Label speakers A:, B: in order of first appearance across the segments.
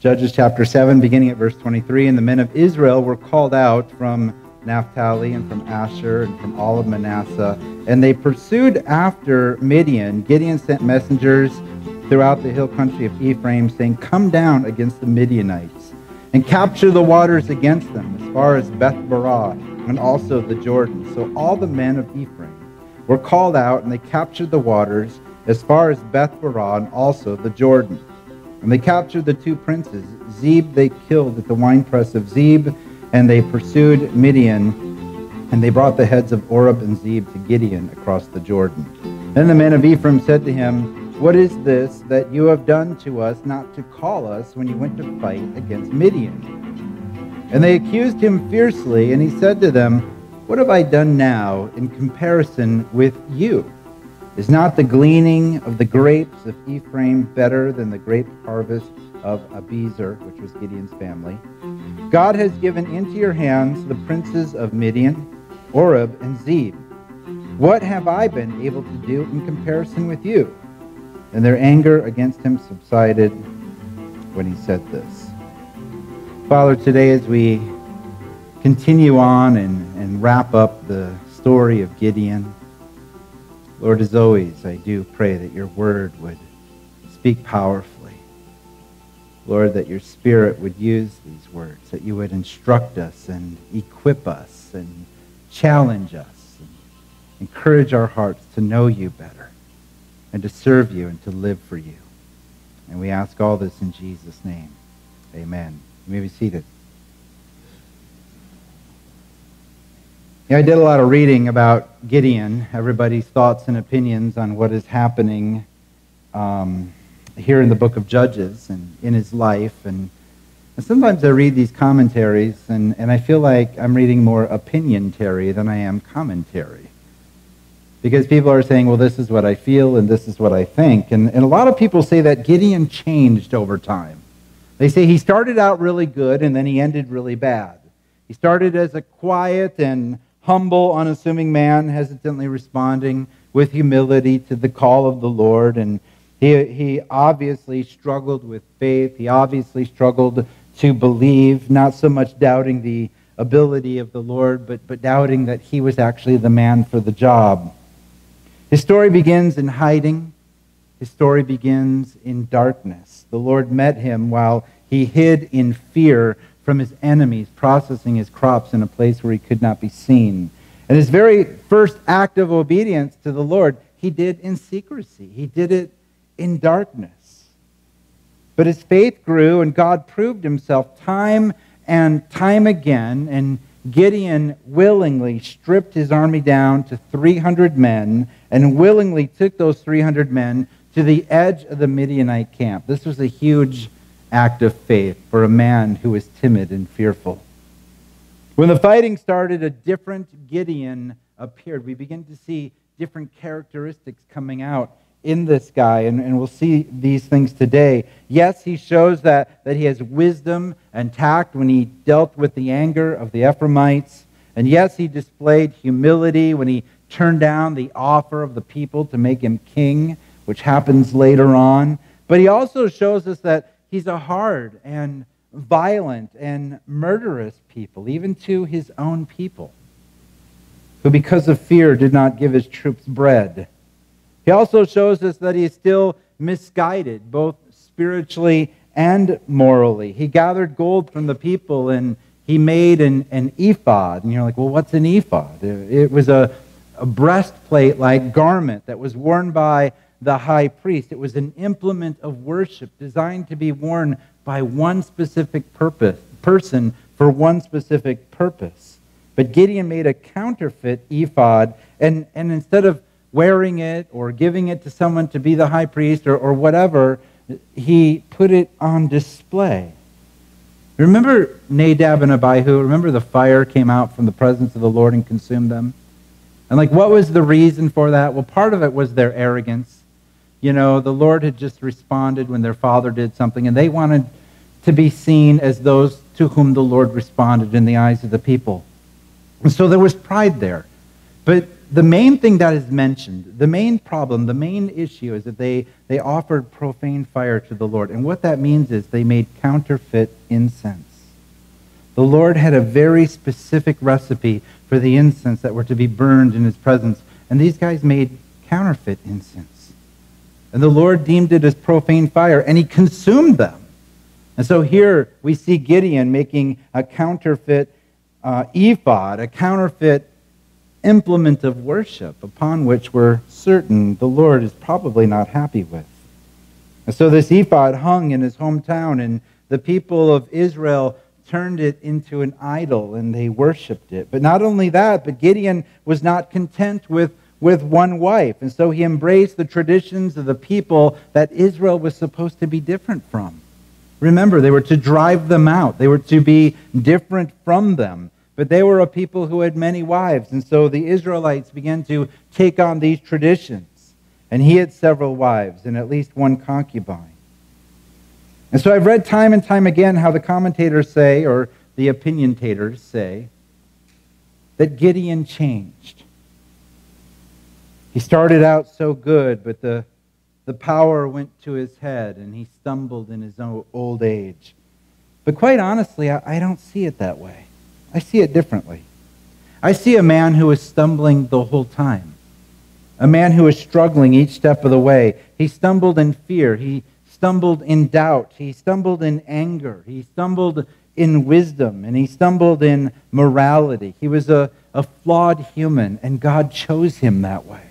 A: Judges chapter 7, beginning at verse 23. And the men of Israel were called out from Naphtali and from Asher and from all of Manasseh. And they pursued after Midian. Gideon sent messengers throughout the hill country of Ephraim, saying, "Come down against the Midianites and capture the waters against them as far as Beth-barah and also the Jordan." So all the men of Ephraim were called out, and they captured the waters as far as Beth-barah and also the Jordan. And they captured the two princes. Zeb they killed at the winepress of Zeb, and they pursued Midian, and they brought the heads of Oreb and Zeb to Gideon across the Jordan. Then the men of Ephraim said to him, "What is this that you have done to us not to call us when you went to fight against Midian?" And they accused him fiercely, and he said to them, "What have I done now in comparison with you? Is not the gleaning of the grapes of Ephraim better than the grape harvest of Abiezer," which was Gideon's family? "God has given into your hands the princes of Midian, Oreb, and Zeb. What have I been able to do in comparison with you?" And their anger against him subsided when he said this. Father, today as we continue on and wrap up the story of Gideon, Lord, as always, I do pray that your word would speak powerfully. Lord, that your Spirit would use these words, that you would instruct us and equip us and challenge us and encourage our hearts to know you better and to serve you and to live for you. And we ask all this in Jesus' name. Amen. You may be seated. I did a lot of reading about Gideon, everybody's thoughts and opinions on what is happening here in the book of Judges and in his life. And sometimes I read these commentaries and I feel like I'm reading more opinion-tary than I am commentary. Because people are saying, well, this is what I feel and this is what I think. And a lot of people say that Gideon changed over time. They say he started out really good and then he ended really bad. He started as a quiet and humble, unassuming man, hesitantly responding with humility to the call of the Lord. And he obviously struggled with faith. He obviously struggled to believe, not so much doubting the ability of the Lord, but doubting that he was actually the man for the job. His story begins in hiding. His story begins in darkness. The Lord met him while he hid in fear from his enemies, processing his crops in a place where he could not be seen. And his very first act of obedience to the Lord, he did in secrecy. He did it in darkness. But his faith grew, and God proved himself time and time again, and Gideon willingly stripped his army down to 300 men, and willingly took those 300 men to the edge of the Midianite camp. This was a huge act of faith for a man who was timid and fearful. When the fighting started, a different Gideon appeared. We begin to see different characteristics coming out in this guy, and we'll see these things today. Yes, he shows that he has wisdom and tact when he dealt with the anger of the Ephraimites. And yes, he displayed humility when he turned down the offer of the people to make him king, which happens later on. But he also shows us that he's a hard and violent and murderous people, even to his own people, who because of fear did not give his troops bread. He also shows us that he is still misguided, both spiritually and morally. He gathered gold from the people and he made an ephod. And you're like, well, what's an ephod? It was a breastplate-like garment that was worn by the high priest. It was an implement of worship designed to be worn by one specific person for one specific purpose. But Gideon made a counterfeit ephod, and instead of wearing it or giving it to someone to be the high priest or whatever, he put it on display. Remember Nadab and Abihu? Remember the fire came out from the presence of the Lord and consumed them? And what was the reason for that? Well, part of it was their arrogance. You know, the Lord had just responded when their father did something, and they wanted to be seen as those to whom the Lord responded in the eyes of the people. And so there was pride there. But the main thing that is mentioned, the main problem, the main issue is that they offered profane fire to the Lord. And what that means is they made counterfeit incense. The Lord had a very specific recipe for the incense that were to be burned in his presence. And these guys made counterfeit incense. And the Lord deemed it as profane fire, and he consumed them. And so here we see Gideon making a counterfeit ephod, a counterfeit implement of worship, upon which we're certain the Lord is probably not happy with. And so this ephod hung in his hometown, and the people of Israel turned it into an idol, and they worshipped it. But not only that, but Gideon was not content with one wife, and so he embraced the traditions of the people that Israel was supposed to be different from. Remember, they were to drive them out. They were to be different from them. But they were a people who had many wives, and so the Israelites began to take on these traditions. And he had several wives and at least one concubine. And so I've read time and time again how the commentators say, or the opinionators say, that Gideon changed. He started out so good, but the power went to his head, and he stumbled in his old age. But quite honestly, I don't see it that way. I see it differently. I see a man who is stumbling the whole time. A man who is struggling each step of the way. He stumbled in fear. He stumbled in doubt. He stumbled in anger. He stumbled in wisdom. And he stumbled in morality. He was a flawed human, and God chose him that way.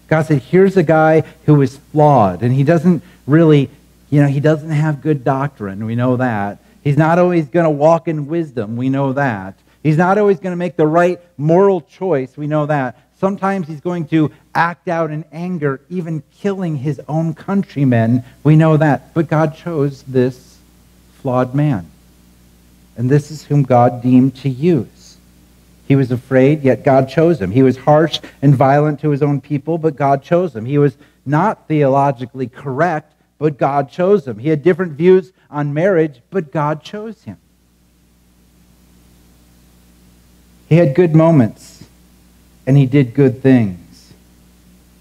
A: God said, here's a guy who is flawed, and he doesn't really, he doesn't have good doctrine. We know that. He's not always going to walk in wisdom. We know that. He's not always going to make the right moral choice. We know that. Sometimes he's going to act out in anger, even killing his own countrymen. We know that. But God chose this flawed man. And this is whom God deemed to use. He was afraid, yet God chose him. He was harsh and violent to his own people, but God chose him. He was not theologically correct, but God chose him. He had different views on marriage, but God chose him. He had good moments, and he did good things.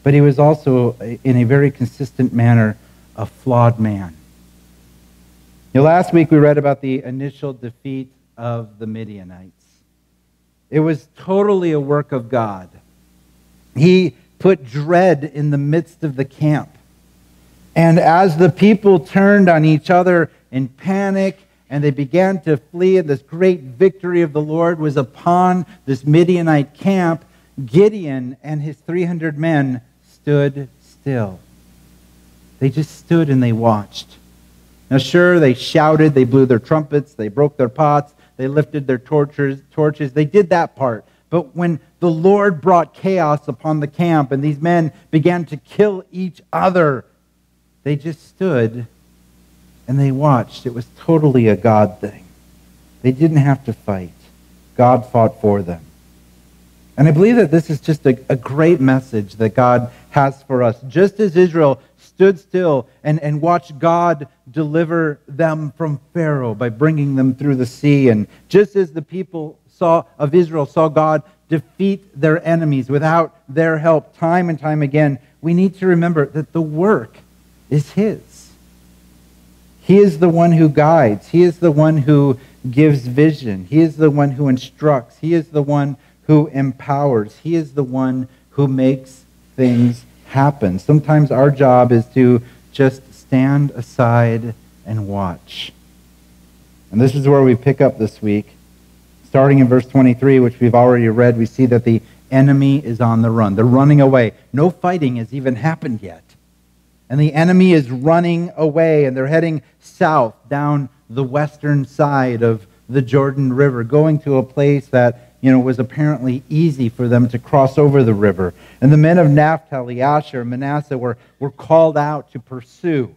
A: But he was also, in a very consistent manner, a flawed man. Last week we read about the initial defeat of the Midianites. It was totally a work of God. He put dread in the midst of the camp. And as the people turned on each other in panic and they began to flee, and this great victory of the Lord was upon this Midianite camp, Gideon and his 300 men stood still. They just stood and they watched. Now sure, they shouted, they blew their trumpets, they broke their pots, they lifted their torches. They did that part. But when the Lord brought chaos upon the camp and these men began to kill each other, they just stood and they watched. It was totally a God thing. They didn't have to fight. God fought for them. And I believe that this is just a great message that God has for us. Just as Israel stood still and watched God deliver them from Pharaoh by bringing them through the sea, and just as the people of Israel saw God defeat their enemies without their help time and time again, we need to remember that the work is His. He is the one who guides. He is the one who gives vision. He is the one who instructs. He is the one who empowers. He is the one who makes things happen. Sometimes our job is to just stand aside and watch. And this is where we pick up this week. Starting in verse 23, which we've already read, we see that the enemy is on the run. They're running away. No fighting has even happened yet. And the enemy is running away, and they're heading south down the western side of the Jordan River, going to a place that was apparently easy for them to cross over the river. And the men of Naphtali, Asher, Manasseh were called out to pursue.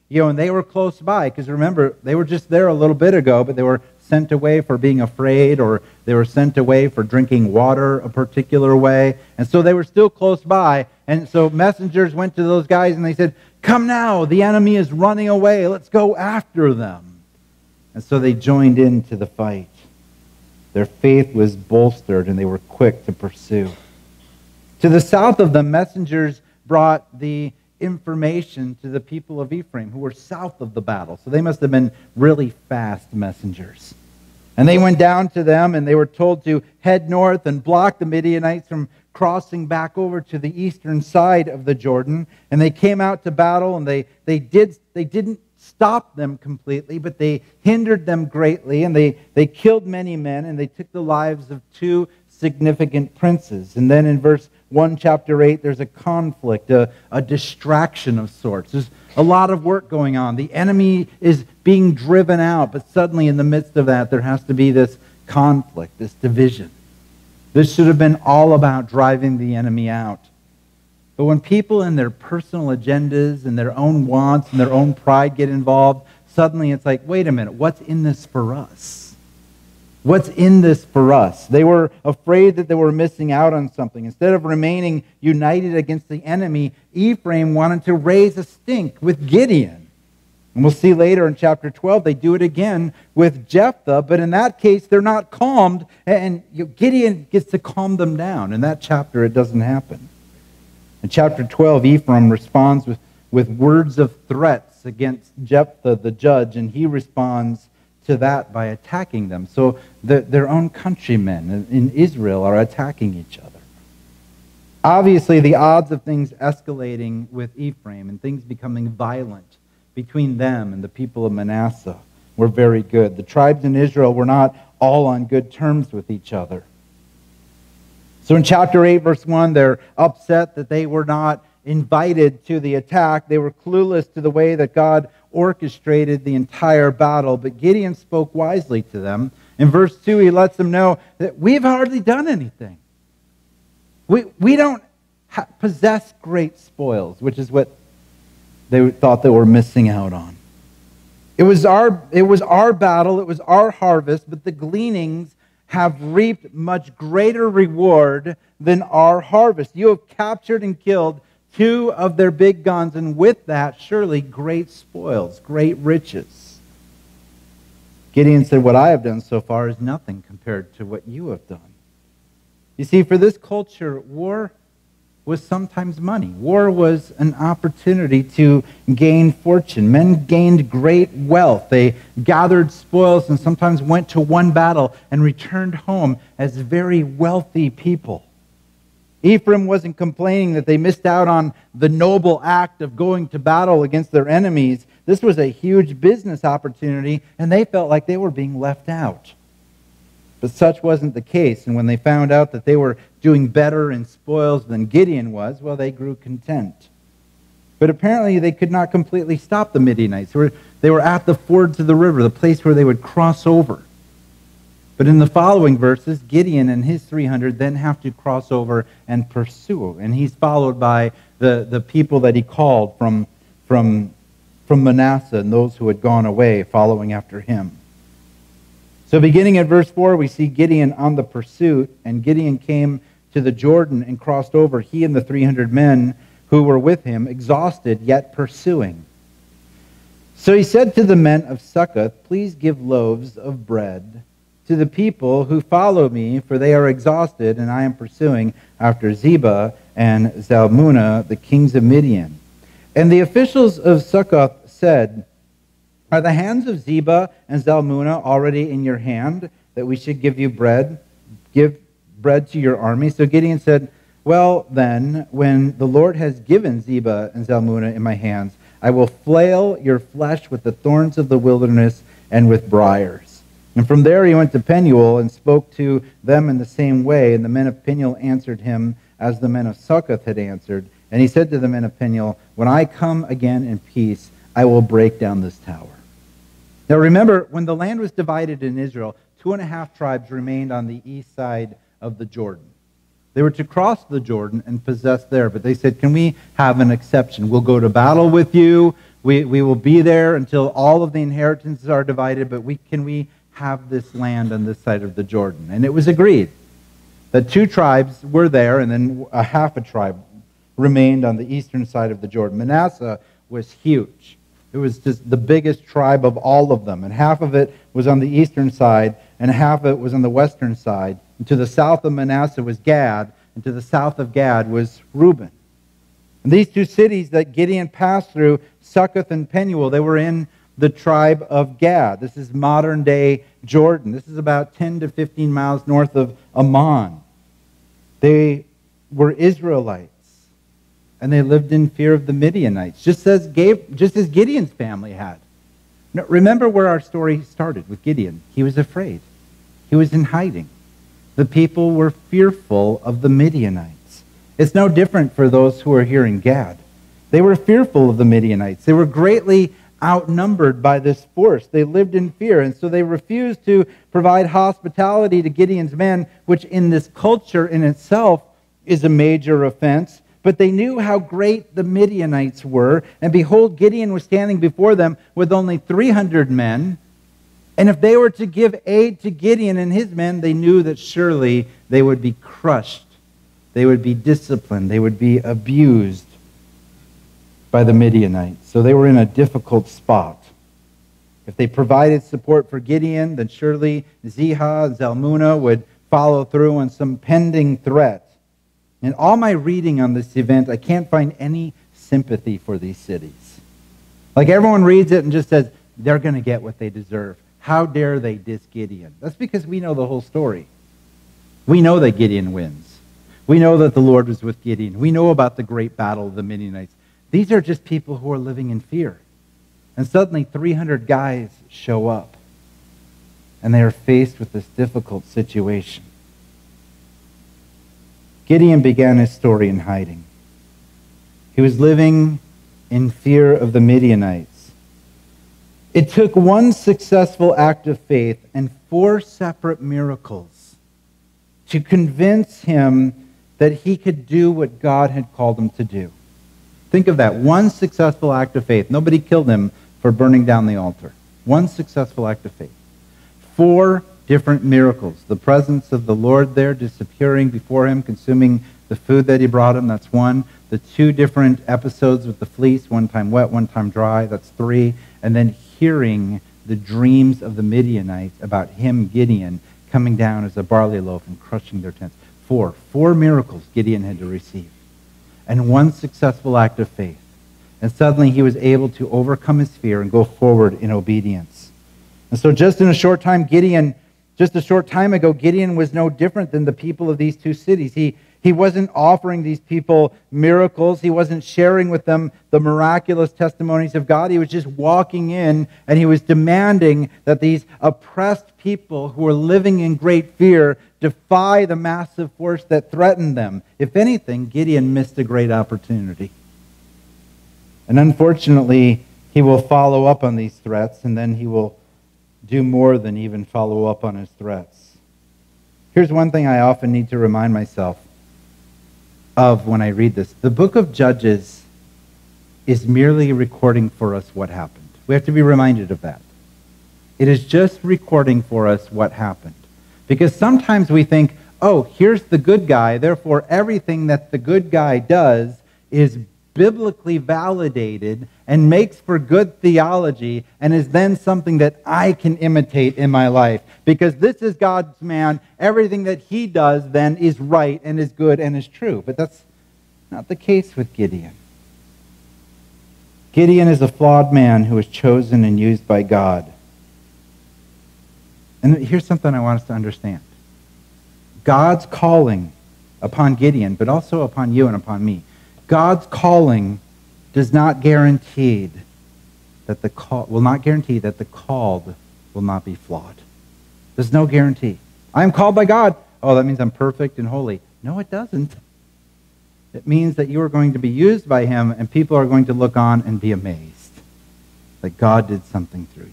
A: And they were close by, because remember, they were just there a little bit ago, but they were sent away for being afraid, or they were sent away for drinking water a particular way. And so they were still close by. And so messengers went to those guys and they said, "Come now, the enemy is running away. Let's go after them." And so they joined into the fight. Their faith was bolstered and they were quick to pursue. To the south of them, messengers brought the information to the people of Ephraim who were south of the battle. So they must have been really fast messengers. And they went down to them, and they were told to head north and block the Midianites from crossing back over to the eastern side of the Jordan. And they came out to battle, and they didn't stop them completely, but they hindered them greatly, and they killed many men, and they took the lives of 2 significant princes. And then in verse 1, chapter 8, there's a conflict, a distraction of sorts. There's a lot of work going on. The enemy is being driven out, but suddenly in the midst of that, there has to be this conflict, this division. This should have been all about driving the enemy out. But when people in their personal agendas and their own wants and their own pride get involved, suddenly it's like, wait a minute, what's in this for us? What's in this for us? They were afraid that they were missing out on something. Instead of remaining united against the enemy, Ephraim wanted to raise a stink with Gideon. And we'll see later in chapter 12, they do it again with Jephthah, but in that case, they're not calmed, and Gideon gets to calm them down. In that chapter, it doesn't happen. In chapter 12, Ephraim responds with words of threats against Jephthah, the judge, and he responds to that by attacking them. So their own countrymen in Israel are attacking each other. Obviously, the odds of things escalating with Ephraim and things becoming violent between them and the people of Manasseh were very good. The tribes in Israel were not all on good terms with each other. So in chapter 8, verse 1, they're upset that they were not invited to the attack. They were clueless to the way that God orchestrated the entire battle, but Gideon spoke wisely to them. In verse 2, he lets them know that we've hardly done anything. We don't possess great spoils, which is what they thought they were missing out on. It was our battle, it was our harvest, but the gleanings have reaped much greater reward than our harvest. You have captured and killed 2 of their big guns, and with that, surely great spoils, great riches. Gideon said, what I have done so far is nothing compared to what you have done. You see, for this culture, war was sometimes money. War was an opportunity to gain fortune. Men gained great wealth. They gathered spoils and sometimes went to one battle and returned home as very wealthy people. Ephraim wasn't complaining that they missed out on the noble act of going to battle against their enemies. This was a huge business opportunity, and they felt like they were being left out. But such wasn't the case, and when they found out that they were doing better in spoils than Gideon was, well, they grew content. But apparently they could not completely stop the Midianites. They were at the fords of the river, the place where they would cross over. But in the following verses, Gideon and his 300 then have to cross over and pursue. And he's followed by the people that he called from Manasseh and those who had gone away following after him. So beginning at verse 4, we see Gideon on the pursuit. And Gideon came to the Jordan and crossed over, he and the 300 men who were with him, exhausted yet pursuing. So he said to the men of Succoth, please give loaves of bread to the people who follow me, for they are exhausted, and I am pursuing after Zebah and Zalmunna, the kings of Midian. And the officials of Succoth said, are the hands of Zebah and Zalmunna already in your hand, that we should give you bread? Give bread to your army. So Gideon said, well then, when the Lord has given Zebah and Zalmunna in my hands, I will flail your flesh with the thorns of the wilderness and with briars. And from there he went to Penuel and spoke to them in the same way. And the men of Penuel answered him as the men of Succoth had answered. And he said to the men of Penuel, when I come again in peace, I will break down this tower. Now remember, when the land was divided in Israel, 2.5 tribes remained on the east side of the Jordan. They were to cross the Jordan and possess there, but they said, can we have an exception? We'll go to battle with you. We will be there until all of the inheritances are divided, but can we have this land on this side of the Jordan? And it was agreed that 2 tribes were there, and then a half a tribe remained on the eastern side of the Jordan. Manasseh was huge. It was just the biggest tribe of all of them, and half of it was on the eastern side, and half of it was on the western side. And to the south of Manasseh was Gad, and to the south of Gad was Reuben. And these two cities that Gideon passed through, Succoth and Penuel, they were in the tribe of Gad. This is modern-day Jordan. This is about 10 to 15 miles north of Ammon. They were Israelites, and they lived in fear of the Midianites, just as Gideon's family had. Now, remember where our story started with Gideon. He was afraid. He was in hiding. The people were fearful of the Midianites. It's no different for those who are here in Gad. They were fearful of the Midianites. They were greatly outnumbered by this force. They lived in fear, and so they refused to provide hospitality to Gideon's men, which in this culture in itself is a major offense. But they knew how great the Midianites were, and behold, Gideon was standing before them with only 300 men. And if they were to give aid to Gideon and his men, they knew that surely they would be crushed. They would be disciplined. They would be abused by the Midianites. So they were in a difficult spot. If they provided support for Gideon, then surely Ziha and Zalmunna would follow through on some pending threat. In all my reading on this event, I can't find any sympathy for these cities. Like everyone reads it and just says, they're going to get what they deserve. How dare they diss Gideon? That's because we know the whole story. We know that Gideon wins. We know that the Lord was with Gideon. We know about the great battle of the Midianites. These are just people who are living in fear. And suddenly 300 guys show up. And they are faced with this difficult situation. Gideon began his story in hiding. He was living in fear of the Midianites. It took one successful act of faith and 4 separate miracles to convince him that he could do what God had called him to do. Think of that. One successful act of faith. Nobody killed him for burning down the altar. One successful act of faith. 4 different miracles. The presence of the Lord there disappearing before him, consuming the food that he brought him. That's 1. The 2 different episodes with the fleece, one time wet, one time dry. That's 3. And then hearing the dreams of the Midianites about him, Gideon, coming down as a barley loaf and crushing their tents. 4 miracles Gideon had to receive. And 1 successful act of faith. And suddenly he was able to overcome his fear and go forward in obedience. And so just a short time ago, Gideon was no different than the people of these 2 cities. He wasn't offering these people miracles. He wasn't sharing with them the miraculous testimonies of God. He was just walking in and he was demanding that these oppressed people who were living in great fear defy the massive force that threatened them. If anything, Gideon missed a great opportunity. And unfortunately, he will follow up on these threats, and then he will do more than even follow up on his threats. Here's one thing I often need to remind myself of when I read this. The book of Judges is merely recording for us what happened. We have to be reminded of that. It is just recording for us what happened. Because sometimes we think, oh, here's the good guy, therefore everything that the good guy does is biblically validated and makes for good theology and is then something that I can imitate in my life. Because this is God's man, everything that he does then is right and is good and is true. But that's not the case with Gideon. Gideon is a flawed man who was chosen and used by God. And here's something I want us to understand. God's calling upon Gideon, but also upon you and upon me, God's calling does not guarantee that the called will not be flawed. There's no guarantee. I'm called by God. Oh, that means I'm perfect and holy. No, it doesn't. It means that you are going to be used by him and people are going to look on and be amazed that God did something through you.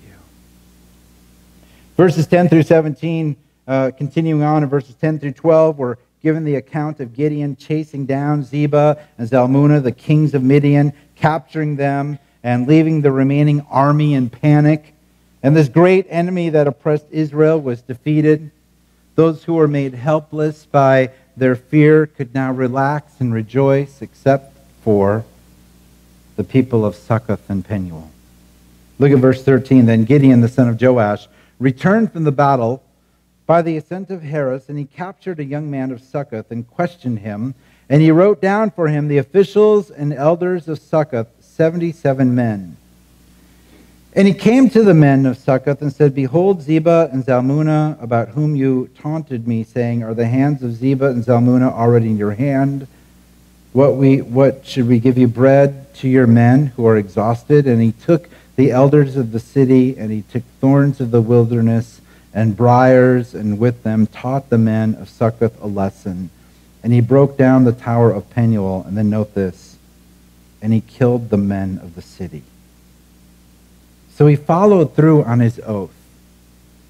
A: Verses 10 through 17, continuing on in verses 10 through 12, we're given the account of Gideon chasing down Zebah and Zalmunna, the kings of Midian, capturing them and leaving the remaining army in panic. And this great enemy that oppressed Israel was defeated. Those who were made helpless by their fear could now relax and rejoice, except for the people of Succoth and Penuel. Look at verse 13. Then Gideon, the son of Joash, returned from the battle by the ascent of Heres, and he captured a young man of Succoth and questioned him. And he wrote down for him the officials and elders of Succoth, 77 men. And he came to the men of Succoth and said, Behold, Zebah and Zalmunna, about whom you taunted me, saying, Are the hands of Zebah and Zalmunna already in your hand? What should we give you bread to your men who are exhausted? And he took the elders of the city, and he took thorns of the wilderness and briars, and with them taught the men of Succoth a lesson. And he broke down the tower of Penuel, and then note this, and he killed the men of the city. So he followed through on his oath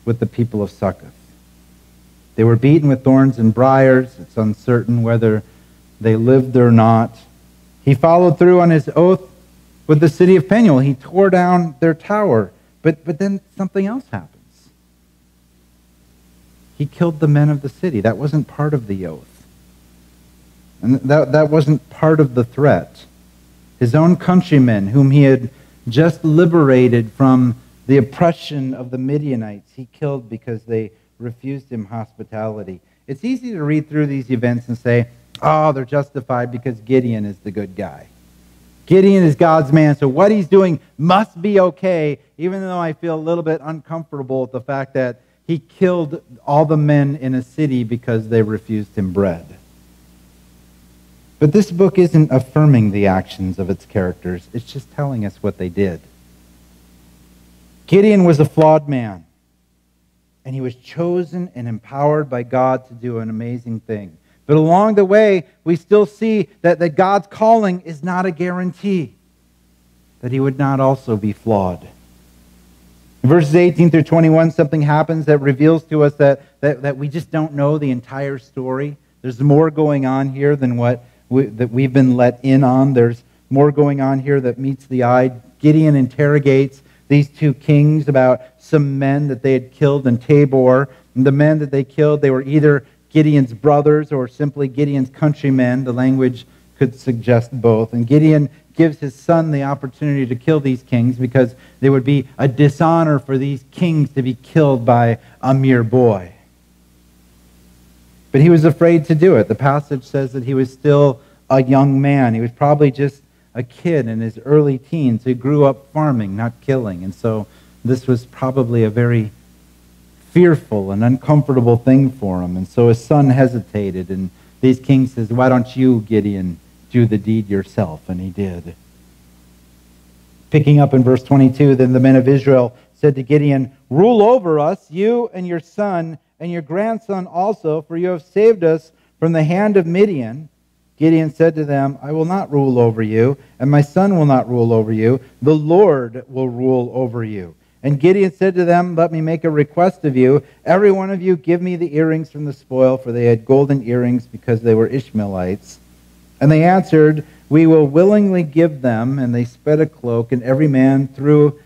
A: with the people of Succoth. They were beaten with thorns and briars. It's uncertain whether they lived or not. He followed through on his oath with the city of Penuel. He tore down their tower. But then something else happens. He killed the men of the city. That wasn't part of the oath. And that wasn't part of the threat. His own countrymen, whom he had just liberated from the oppression of the Midianites, he killed because they refused him hospitality. It's easy to read through these events and say, oh, they're justified because Gideon is the good guy. Gideon is God's man, so what he's doing must be okay, even though I feel a little bit uncomfortable with the fact that he killed all the men in a city because they refused him bread. But this book isn't affirming the actions of its characters. It's just telling us what they did. Gideon was a flawed man, and he was chosen and empowered by God to do an amazing thing. But along the way, we still see that God's calling is not a guarantee that he would not also be flawed. In verses 18 through 21, something happens that reveals to us that we just don't know the entire story. There's more going on here than what that we've been let in on. There's more going on here that meets the eye. Gideon interrogates these two kings about some men that they had killed in Tabor. And the men that they killed, they were either Gideon's brothers or simply Gideon's countrymen. The language could suggest both. And Gideon gives his son the opportunity to kill these kings because there would be a dishonor for these kings to be killed by a mere boy. But he was afraid to do it. The passage says that he was still a young man. He was probably just a kid in his early teens who grew up farming, not killing. And so this was probably a very fearful and uncomfortable thing for him. And so his son hesitated, and these kings says, why don't you, Gideon, do the deed yourself? And he did. Picking up in verse 22, then the men of Israel said to Gideon, rule over us, you and your son and your grandson also, for you have saved us from the hand of Midian. Gideon said to them, I will not rule over you, and my son will not rule over you. The Lord will rule over you. And Gideon said to them, let me make a request of you. Every one of you give me the earrings from the spoil, for they had golden earrings because they were Ishmaelites. And they answered, we will willingly give them. And they spread a cloak, and every man threw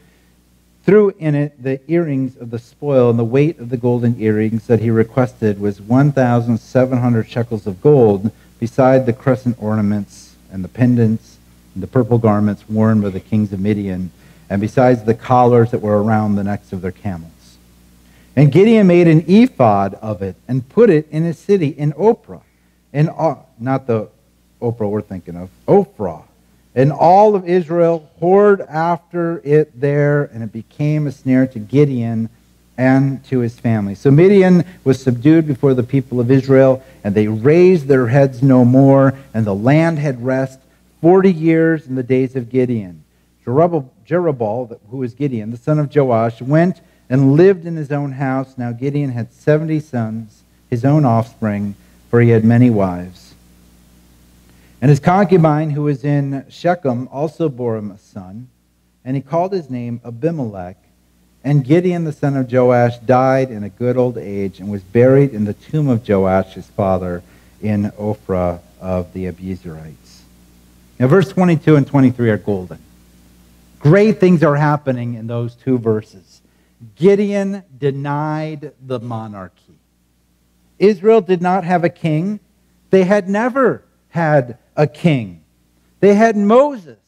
A: in it the earrings of the spoil, and the weight of the golden earrings that he requested was 1,700 shekels of gold, beside the crescent ornaments and the pendants and the purple garments worn by the kings of Midian, and besides the collars that were around the necks of their camels. And Gideon made an ephod of it and put it in his city in Ophrah, not the Oprah we're thinking of, Ophrah. And all of Israel whored after it there, and it became a snare to Gideon and to his family. So Midian was subdued before the people of Israel, and they raised their heads no more, and the land had rest 40 years in the days of Gideon. Jerubbaal, who was Gideon, the son of Joash, went and lived in his own house. Now Gideon had 70 sons, his own offspring, for he had many wives. And his concubine, who was in Shechem, also bore him a son, and he called his name Abimelech. And Gideon, the son of Joash, died in a good old age and was buried in the tomb of Joash, his father, in Ophrah of the Abiezrites. Now, verse 22 and 23 are golden. Great things are happening in those two verses. Gideon denied the monarchy. Israel did not have a king. They had never had a king. They had Moses,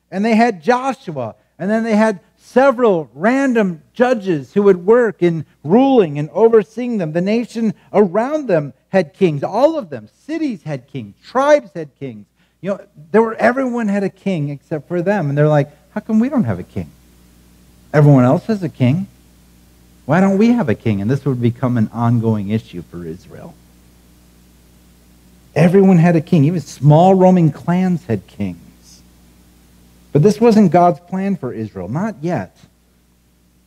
A: and they had Joshua, and then they had several random judges who would work in ruling and overseeing them. The nation around them had kings. All of them. Cities had kings. Tribes had kings. Everyone had a king except for them. And they're like, how come we don't have a king? Everyone else has a king. Why don't we have a king? And this would become an ongoing issue for Israel. Everyone had a king. Even small Roman clans had kings. But this wasn't God's plan for Israel. Not yet.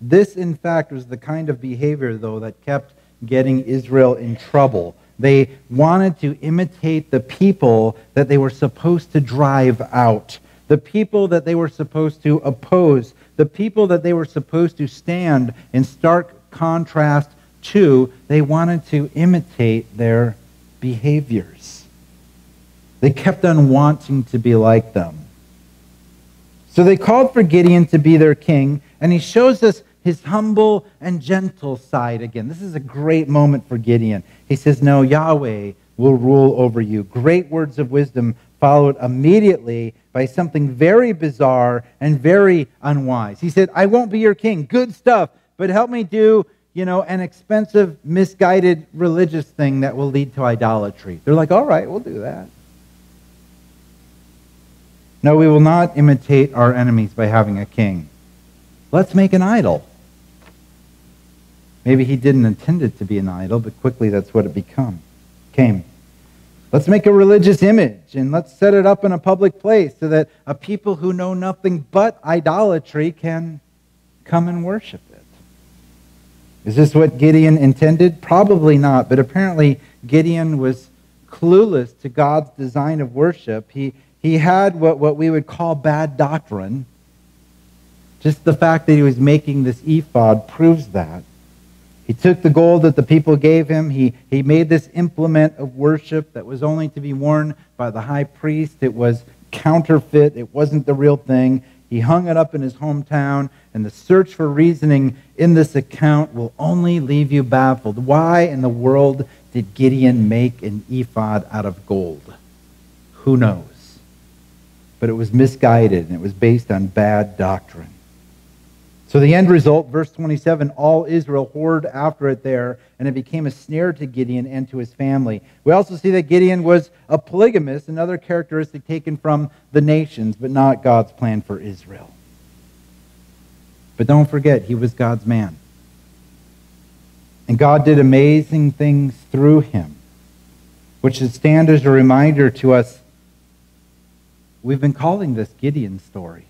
A: This, in fact, was the kind of behavior, though, that kept getting Israel in trouble. They wanted to imitate the people that they were supposed to drive out, the people that they were supposed to oppose, the people that they were supposed to stand in stark contrast to. They wanted to imitate their behaviors. They kept on wanting to be like them. So they called for Gideon to be their king, and he shows us his humble and gentle side again. This is a great moment for Gideon. He says, no, Yahweh will rule over you. Great words of wisdom followed immediately by something very bizarre and very unwise. He said, I won't be your king. Good stuff, but help me do, an expensive, misguided religious thing that will lead to idolatry. They're like, all right, we'll do that. No, we will not imitate our enemies by having a king. Let's make an idol. Maybe he didn't intend it to be an idol, but quickly that's what it became. Let's make a religious image, and let's set it up in a public place so that a people who know nothing but idolatry can come and worship it. Is this what Gideon intended? Probably not, but apparently Gideon was clueless to God's design of worship. He had what we would call bad doctrine. Just the fact that he was making this ephod proves that. He took the gold that the people gave him. He made this implement of worship that was only to be worn by the high priest. It was counterfeit. It wasn't the real thing. He hung it up in his hometown, and the search for reasoning in this account will only leave you baffled. Why in the world did Gideon make an ephod out of gold? Who knows? But it was misguided, and it was based on bad doctrine. So the end result, verse 27, all Israel whored after it there, and it became a snare to Gideon and to his family. We also see that Gideon was a polygamist, another characteristic taken from the nations, but not God's plan for Israel. But don't forget, he was God's man. And God did amazing things through him, which should stand as a reminder to us. We've been calling this Gideon's story.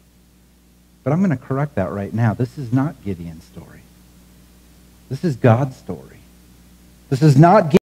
A: But I'm going to correct that right now. This is not Gideon's story. This is God's story. This is not